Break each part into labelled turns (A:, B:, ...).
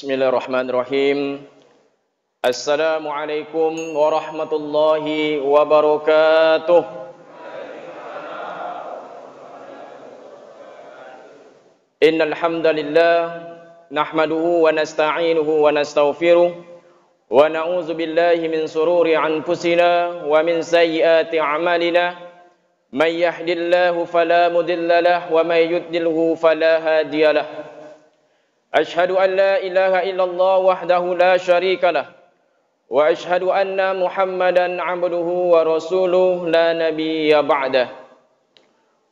A: Bismillahirrahmanirrahim. Assalamualaikum warahmatullahi wabarakatuh. Innal hamdalillah nahmaduhu wa nasta'inuhu wa nastaghfiruh wa na'udzu billahi min sururi anfusina wa min sayyiati a'malina. May yahdihillahu fala mudilla lahu wa may yudlilhu fala hadiyalah. Ashhadu an la ilaha illallah wahdahu la syarika lah wa ashhadu anna Muhammadan 'abduhu wa rasuluhu la nabiyya ba'dah.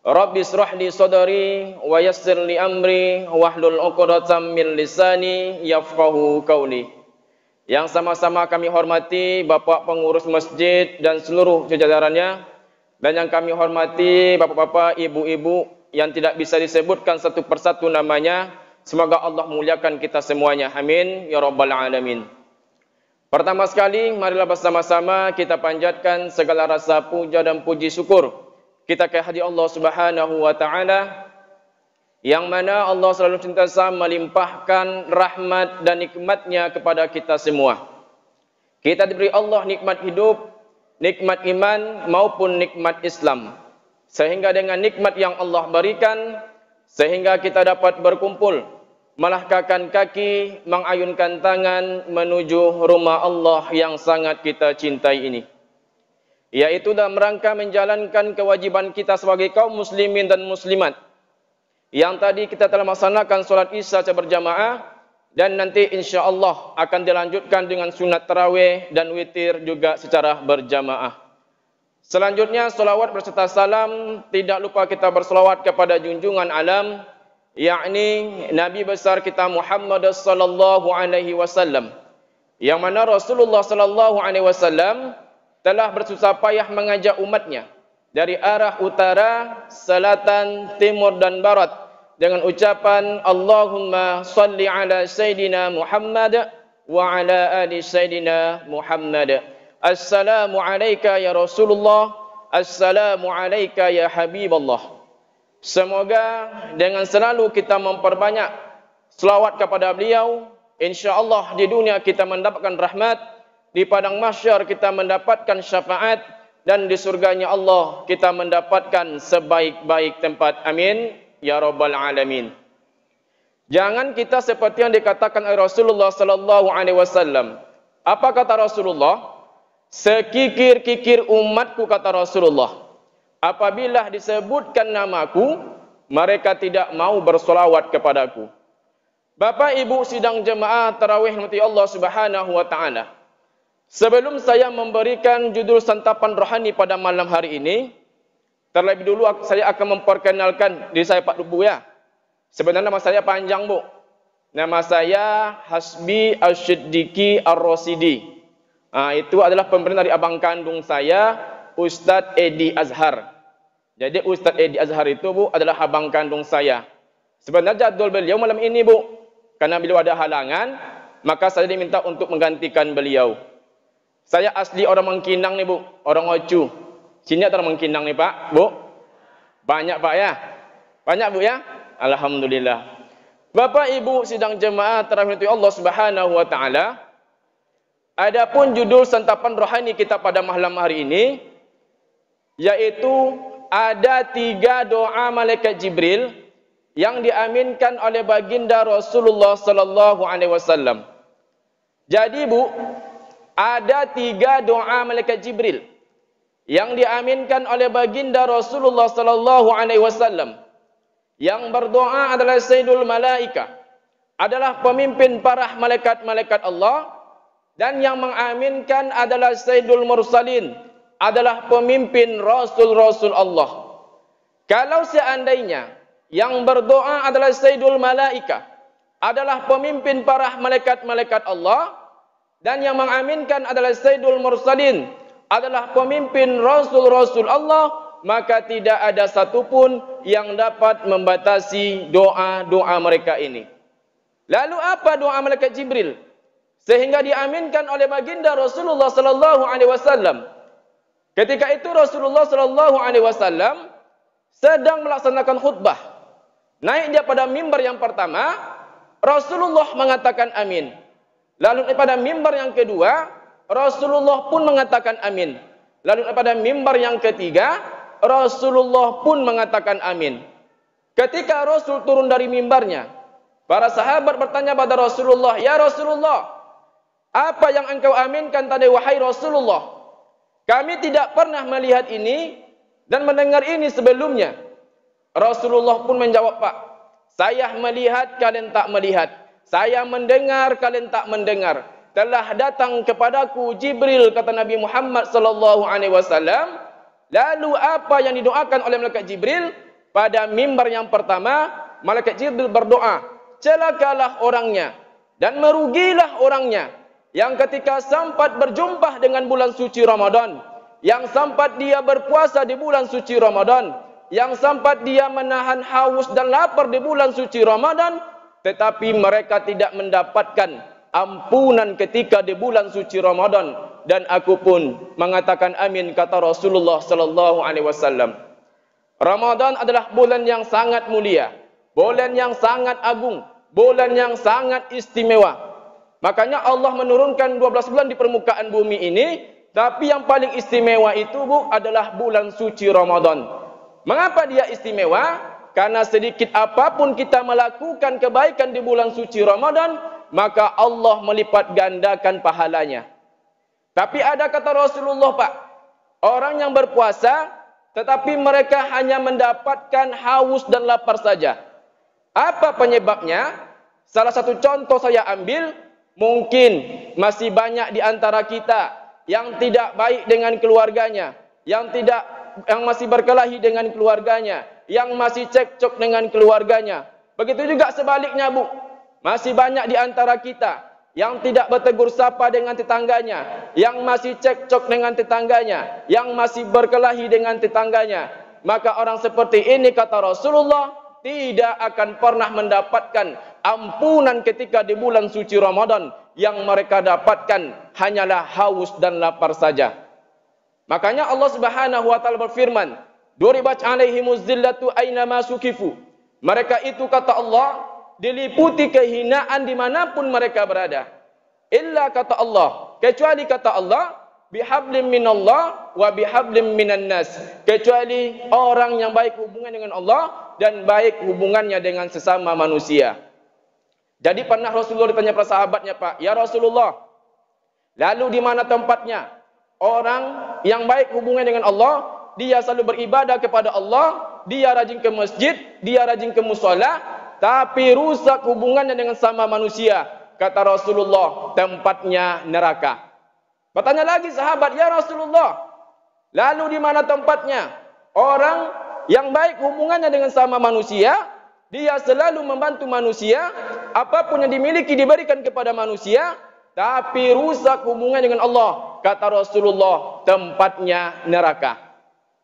A: Rabbi israh li sadri wa yassir li amri wahlul 'uqdatam min lisani yafqahu qawli. Yang sama-sama kami hormati Bapak pengurus masjid dan seluruh jajarannya, dan yang kami hormati bapak-bapak, ibu-ibu yang tidak bisa disebutkan satu persatu namanya. Semoga Allah muliakan kita semuanya. Amin ya rabbal alamin. Pertama sekali, marilah bersama-sama kita panjatkan segala rasa puja dan puji syukur kita kehadirat Allah Subhanahu wa taala, yang mana Allah selalu sentiasa melimpahkan rahmat dan nikmatnya kepada kita semua. Kita diberi Allah nikmat hidup, nikmat iman maupun nikmat Islam. Sehingga dengan nikmat yang Allah berikan, sehingga kita dapat berkumpul, melangkahkan kaki, mengayunkan tangan menuju rumah Allah yang sangat kita cintai ini, yaitu dalam rangka menjalankan kewajiban kita sebagai kaum muslimin dan muslimat. Yang tadi kita telah melaksanakan solat Isya secara berjamaah, dan nanti insya-Allah akan dilanjutkan dengan sunat tarawih dan witir juga secara berjamaah. Selanjutnya, salawat berserta salam, tidak lupa kita bersalawat kepada junjungan alam, yakni Nabi besar kita Muhammad sallallahu alaihi wasallam, yang mana Rasulullah sallallahu alaihi wasallam telah bersusah payah mengajak umatnya dari arah utara, selatan, timur dan barat dengan ucapan Allahumma salli ala Sayyidina Muhammad wa ala ali Sayyidina Muhammad. Assalamu alayka ya Rasulullah, assalamu alayka ya Habiballah. Semoga dengan selalu kita memperbanyak selawat kepada beliau, insya-Allah di dunia kita mendapatkan rahmat, di padang mahsyar kita mendapatkan syafaat, dan di surganya Allah kita mendapatkan sebaik-baik tempat. Amin ya rabbal alamin. Jangan kita seperti yang dikatakan oleh Rasulullah sallallahu alaihi wasallam. Apa kata Rasulullah? Sekikir-kikir umatku, kata Rasulullah, apabila disebutkan namaku, mereka tidak mau bersolawat kepadaku. Bapak Ibu sidang jemaah tarawih rahmati Allah Subhanahu wa taala. Sebelum saya memberikan judul santapan rohani pada malam hari ini, terlebih dulu saya akan memperkenalkan diri saya, Pak Bu ya. Sebenarnya nama saya panjang, Bu. Nama saya Hasbi Asyiddiqi Ar-Rosidi. Itu adalah pemberian dari abang kandung saya, Ustadz Edi Azhar. Jadi Ustadz Edi Azhar itu, Bu, adalah abang kandung saya. Sebenarnya jadwal beliau malam ini, Bu, karena beliau ada halangan, maka saya diminta untuk menggantikan beliau. Saya asli orang Mengkinang nih, Bu, orang Ocu. Sini ada orang Mengkinang nih, Pak, Bu. Banyak, Pak ya? Banyak, Bu ya? Alhamdulillah. Bapak Ibu sidang jemaah tarawih Allah Subhanahu wa taala. Adapun judul santapan rohani kita pada malam hari ini, yaitu ada 3 doa malaikat Jibril yang diaminkan oleh baginda Rasulullah sallallahu alaihi wasallam. Jadi, Bu, ada 3 doa malaikat Jibril yang diaminkan oleh baginda Rasulullah sallallahu alaihi wasallam. Yang berdoa adalah Sayyidul Malaika, adalah pemimpin para malaikat-malaikat Allah. Dan yang mengaminkan adalah Sayyidul Mursalin, adalah pemimpin Rasul-Rasul Allah. Kalau seandainya yang berdoa adalah Sayyidul Malaika, adalah pemimpin para malaikat-malaikat Allah, dan yang mengaminkan adalah Sayyidul Mursalin, adalah pemimpin Rasul-Rasul Allah, maka tidak ada satupun yang dapat membatasi doa-doa mereka ini. Lalu apa doa malaikat Jibril sehingga diaminkan oleh baginda Rasulullah sallallahu alaihi wasallam? Ketika itu Rasulullah sallallahu alaihi wasallam sedang melaksanakan khutbah. Naik dia pada mimbar yang pertama, Rasulullah mengatakan amin. Lalu pada mimbar yang kedua, Rasulullah pun mengatakan amin. Lalu pada mimbar yang ketiga, Rasulullah pun mengatakan amin. Ketika Rasul turun dari mimbarnya, para sahabat bertanya pada Rasulullah, "Ya Rasulullah, apa yang engkau aminkan tadi wahai Rasulullah? Kami tidak pernah melihat ini dan mendengar ini sebelumnya." Rasulullah pun menjawab, "Pak, saya melihat kalian tak melihat. Saya mendengar kalian tak mendengar. Telah datang kepadaku Jibril," kata Nabi Muhammad sallallahu alaihi wasallam. Lalu apa yang didoakan oleh malaikat Jibril? Pada mimbar yang pertama, malaikat Jibril berdoa, "Celakalah orangnya dan merugilah orangnya yang ketika sempat berjumpa dengan bulan suci Ramadan, yang sempat dia berpuasa di bulan suci Ramadan, yang sempat dia menahan haus dan lapar di bulan suci Ramadan, tetapi mereka tidak mendapatkan ampunan ketika di bulan suci Ramadan, dan aku pun mengatakan amin," kata Rasulullah sallallahu alaihi wasallam. Ramadan adalah bulan yang sangat mulia, bulan yang sangat agung, bulan yang sangat istimewa. Makanya Allah menurunkan 12 bulan di permukaan bumi ini, tapi yang paling istimewa itu adalah bulan suci Ramadan. Mengapa dia istimewa? Karena sedikit apapun kita melakukan kebaikan di bulan suci Ramadan, maka Allah melipat gandakan pahalanya. Tapi ada kata Rasulullah, Pak, orang yang berpuasa tetapi mereka hanya mendapatkan haus dan lapar saja. Apa penyebabnya? Salah satu contoh saya ambil, mungkin masih banyak di antara kita yang tidak baik dengan keluarganya, yang masih berkelahi dengan keluarganya, yang masih cekcok dengan keluarganya. Begitu juga sebaliknya, Bu. Masih banyak di antara kita yang tidak bertegur sapa dengan tetangganya, yang masih cekcok dengan tetangganya, yang masih berkelahi dengan tetangganya. Maka orang seperti ini, kata Rasulullah, tidak akan pernah mendapatkan ampunan ketika di bulan suci Ramadan. Yang mereka dapatkan hanyalah haus dan lapar saja. Makanya Allah Subhanahu wa taala berfirman, "Duribat 'alaihimuz zillatu aina ma sukifu." Mereka itu, kata Allah, diliputi kehinaan dimanapun mereka berada. Illa, kata Allah, kecuali, kata Allah, bihablim minallah wa bihablim minan nas. Kecuali orang yang baik hubungan dengan Allah dan baik hubungannya dengan sesama manusia. Jadi pernah Rasulullah ditanya para sahabatnya, "Pak, ya Rasulullah, lalu di mana tempatnya orang yang baik hubungan dengan Allah, dia selalu beribadah kepada Allah, dia rajin ke masjid, dia rajin ke mushola, tapi rusak hubungannya dengan sama manusia?" Kata Rasulullah, "Tempatnya neraka." Bertanya lagi sahabat, "Ya Rasulullah, lalu di mana tempatnya orang yang baik hubungannya dengan sama manusia, dia selalu membantu manusia, apapun yang dimiliki diberikan kepada manusia, tapi rusak hubungan dengan Allah?" Kata Rasulullah, "Tempatnya neraka."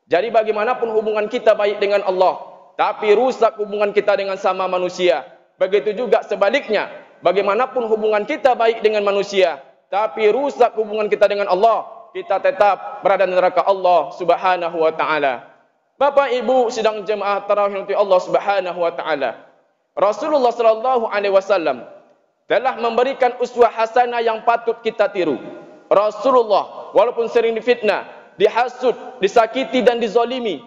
A: Jadi bagaimanapun hubungan kita baik dengan Allah, tapi rusak hubungan kita dengan sama manusia, begitu juga sebaliknya, bagaimanapun hubungan kita baik dengan manusia, tapi rusak hubungan kita dengan Allah, kita tetap berada di neraka Allah Subhanahu wa taala. Bapak Ibu sidang jemaah tarawih nanti Allah Subhanahu wa taala, Rasulullah sallallahu alaihi wasallam telah memberikan uswah hasanah yang patut kita tiru. Rasulullah walaupun sering difitnah, dihasut, disakiti dan dizalimi,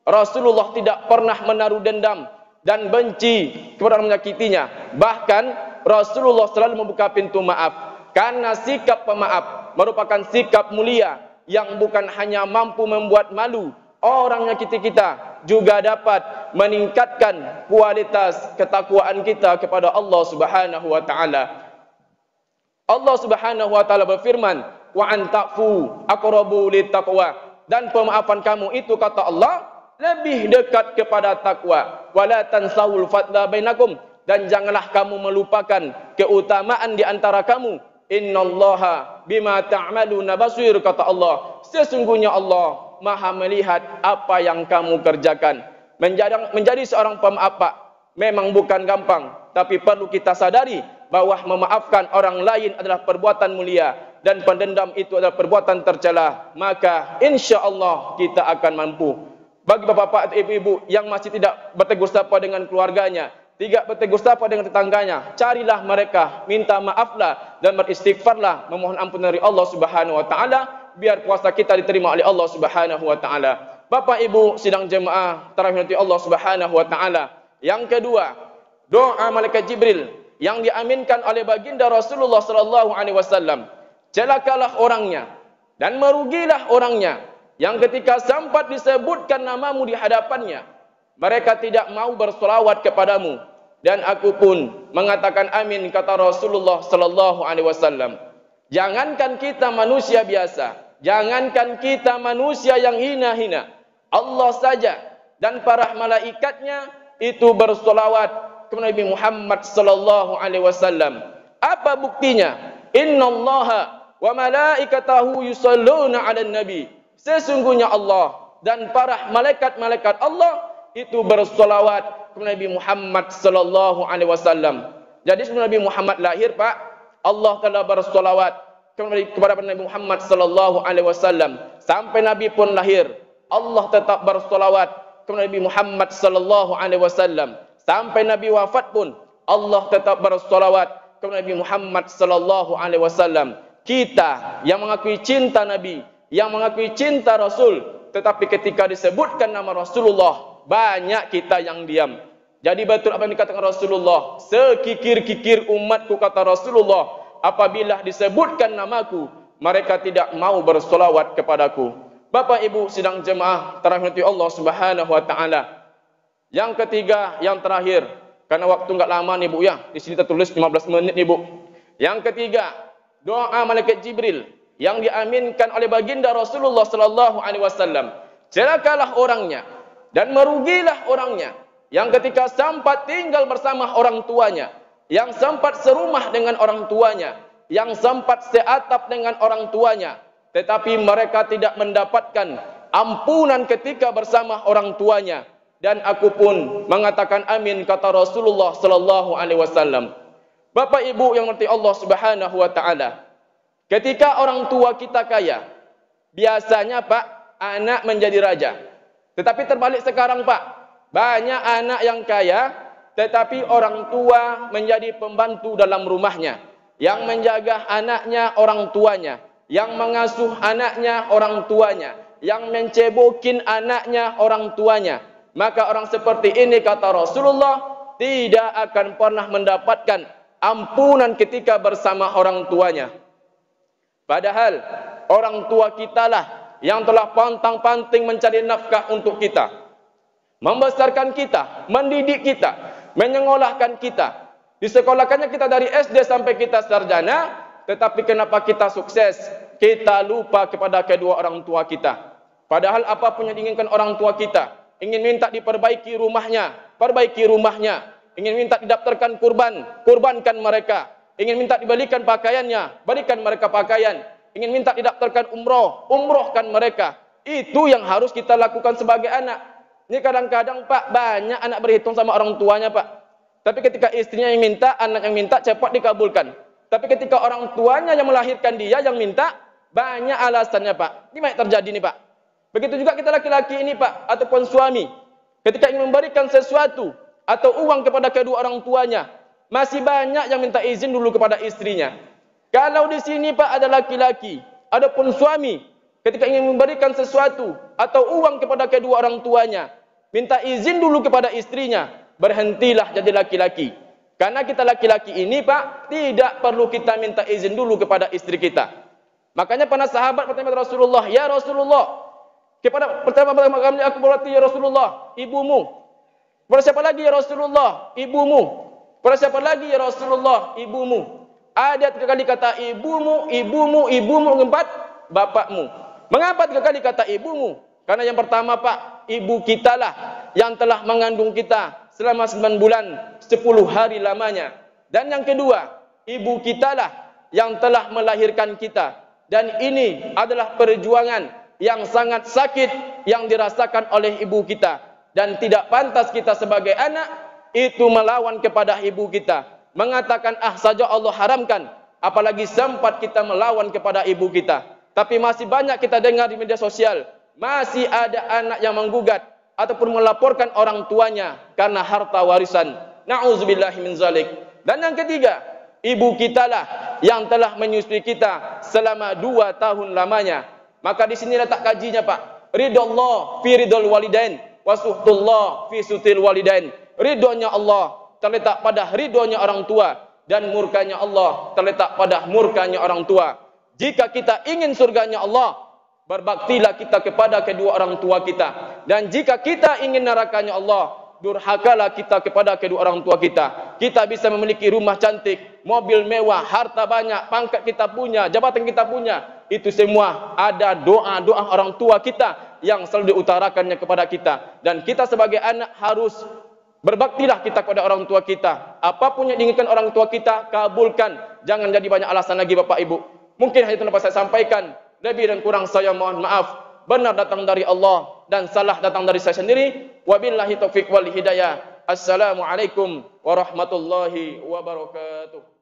A: Rasulullah tidak pernah menaruh dendam dan benci kepada orang menyakitinya. Bahkan Rasulullah selalu membuka pintu maaf. Karena sikap pemaaf merupakan sikap mulia yang bukan hanya mampu membuat malu orang menyakiti kita, juga dapat meningkatkan kualitas ketakwaan kita kepada Allah Subhanahu wa taala. Allah Subhanahu wa taala berfirman, "Wa anta'fu aqrabu littaqwa." Dan pemaafan kamu itu, kata Allah, lebih dekat kepada takwa. "Wala tansawul fadla bainakum." Dan janganlah kamu melupakan keutamaan di antara kamu. "Innallaha bima ta'maluna basir," kata Allah. Sesungguhnya Allah Maha melihat apa yang kamu kerjakan. Menjadi seorang pemaaf, Pak, memang bukan gampang, tapi perlu kita sadari bahwa memaafkan orang lain adalah perbuatan mulia dan pendendam itu adalah perbuatan tercela. Maka insya-Allah kita akan mampu. Bagi bapak-bapak, ibu-ibu yang masih tidak bertegur sapa dengan keluarganya, tidak bertegur sapa dengan tetangganya, carilah mereka, minta maaflah dan beristighfarlah, memohon ampun dari Allah Subhanahu wa taala, biar puasa kita diterima oleh Allah Subhanahu wa taala. Bapak Ibu sidang jemaah terahmati Allah Subhanahu wa taala. Yang kedua, doa malaikat Jibril yang diaminkan oleh baginda Rasulullah sallallahu alaihi wasallam. Celakalah orangnya dan merugilah orangnya yang ketika sempat disebutkan namamu di hadapannya, mereka tidak mau bersolawat kepadamu, dan aku pun mengatakan amin, kata Rasulullah sallallahu alaihi wasallam. Jangankan kita manusia biasa, jangankan kita manusia yang hina-hina, Allah saja dan para malaikatnya itu bersolawat kepada Nabi Muhammad sallallahu alaihi wasallam. Apa buktinya? Innallaha wa malaikatahu yusalluna 'alan nabi. Sesungguhnya Allah dan para malaikat-malaikat Allah itu bersolawat kepada Nabi Muhammad sallallahu alaihi wasallam. Jadi sebelum Nabi Muhammad lahir, Pak, Allah telah bersolawat kepada Nabi Muhammad sallallahu alaihi wasallam. Sampai Nabi pun lahir, Allah tetap bersolawat kepada Nabi Muhammad sallallahu alaihi wasallam. Sampai Nabi wafat pun Allah tetap bersolawat kepada Nabi Muhammad sallallahu alaihi wasallam. Kita yang mengakui cinta Nabi, yang mengakui cinta Rasul, tetapi ketika disebutkan nama Rasulullah, banyak kita yang diam. Jadi betul apa yang dikatakan Rasulullah, sekikir-kikir umatku, kata Rasulullah, apabila disebutkan namaku, mereka tidak mau bersolawat kepadaku. Bapak Ibu sidang jemaah terahmati Allah Subhanahu wa taala. Yang ketiga, yang terakhir, karena waktu enggak lama nih Bu ya, di sini tertulis 15 menit nih Bu. Yang ketiga, doa malaikat Jibril yang diaminkan oleh baginda Rasulullah sallallahu alaihi wasallam. Celakalah orangnya dan merugilah orangnya yang ketika sempat tinggal bersama orang tuanya, yang sempat serumah dengan orang tuanya, yang sempat seatap dengan orang tuanya, tetapi mereka tidak mendapatkan ampunan ketika bersama orang tuanya. Dan aku pun mengatakan amin, kata Rasulullah sallallahu alaihi wasallam. Bapak Ibu yang mengerti Allah Subhanahu wa taala, ketika orang tua kita kaya, biasanya Pak, anak menjadi raja. Tetapi terbalik sekarang Pak, banyak anak yang kaya, tetapi orang tua menjadi pembantu dalam rumahnya, yang menjaga anaknya orang tuanya, yang mengasuh anaknya orang tuanya, yang mencebokin anaknya orang tuanya. Maka orang seperti ini, kata Rasulullah, tidak akan pernah mendapatkan ampunan ketika bersama orang tuanya. Padahal orang tua kita lah yang telah pantang-panting mencari nafkah untuk kita, membesarkan kita, mendidik kita, menyekolahkan kita. Disekolahkannya kita dari SD sampai kita sarjana, tetapi kenapa kita sukses? Kita lupa kepada kedua orang tua kita. Padahal apapun yang diinginkan orang tua kita, ingin minta diperbaiki rumahnya, perbaiki rumahnya. Ingin minta didaftarkan kurban, kurbankan mereka. Ingin minta dibalikan pakaiannya, berikan mereka pakaian. Ingin minta didaftarkan umroh, umrohkan mereka. Itu yang harus kita lakukan sebagai anak. Ini kadang-kadang Pak, banyak anak berhitung sama orang tuanya Pak. Tapi ketika istrinya yang minta, anak yang minta, cepat dikabulkan. Tapi ketika orang tuanya yang melahirkan dia yang minta, banyak alasannya Pak. Ini banyak terjadi nih Pak. Begitu juga kita laki-laki ini Pak, ataupun suami, ketika ingin memberikan sesuatu atau uang kepada kedua orang tuanya, masih banyak yang minta izin dulu kepada istrinya. Kalau di sini Pak ada laki-laki, adapun suami, ketika ingin memberikan sesuatu atau uang kepada kedua orang tuanya, minta izin dulu kepada istrinya, berhentilah jadi laki-laki. Karena kita laki-laki ini Pak, tidak perlu kita minta izin dulu kepada istri kita. Makanya para sahabat bertanya kepada Rasulullah, ya Rasulullah, pertama kali aku berarti ya Rasulullah, ibumu. Pada siapa lagi ya Rasulullah? Ibumu. Pada siapa lagi ya Rasulullah? Ibumu. Ada 3 kali kata ibumu, ibumu, ibumu, keempat bapakmu. Mengapa 3 kali kata ibumu? Karena yang pertama Pak, ibu kita lah yang telah mengandung kita selama 9 bulan 10 hari lamanya. Dan yang kedua, ibu kita lah yang telah melahirkan kita. Dan ini adalah perjuangan yang sangat sakit yang dirasakan oleh ibu kita. Dan tidak pantas kita sebagai anak itu melawan kepada ibu kita, mengatakan saja Allah haramkan, apalagi sempat kita melawan kepada ibu kita. Tapi masih banyak kita dengar di media sosial, masih ada anak yang menggugat ataupun melaporkan orang tuanya karena harta warisan. Na'udzubillahi min zalik. Dan yang ketiga, ibu kita lah yang telah menyusui kita selama 2 tahun lamanya. Maka di sini letak kajinya, Pak. Ridallah fi ridal walidain wa suhtullah fi sutil walidain. Ridhonya Allah terletak pada ridhonya orang tua, dan murkanya Allah terletak pada murkanya orang tua. Jika kita ingin surganya Allah, berbaktilah kita kepada kedua orang tua kita. Dan jika kita ingin nerakanya Allah, durhakalah kita kepada kedua orang tua kita. Kita bisa memiliki rumah cantik, mobil mewah, harta banyak, pangkat kita punya, jabatan kita punya. Itu semua ada doa-doa orang tua kita yang selalu diutarakannya kepada kita. Dan kita sebagai anak harus berbaktilah kita kepada orang tua kita. Apapun yang diinginkan orang tua kita, kabulkan. Jangan jadi banyak alasan lagi, Bapak Ibu. Mungkin hanya itu dapat saya sampaikan. Lebih dan kurang saya mohon maaf. Benar datang dari Allah dan salah datang dari saya sendiri. Wabillahi taufiq wal hidayah. Assalamualaikum warahmatullahi wabarakatuh.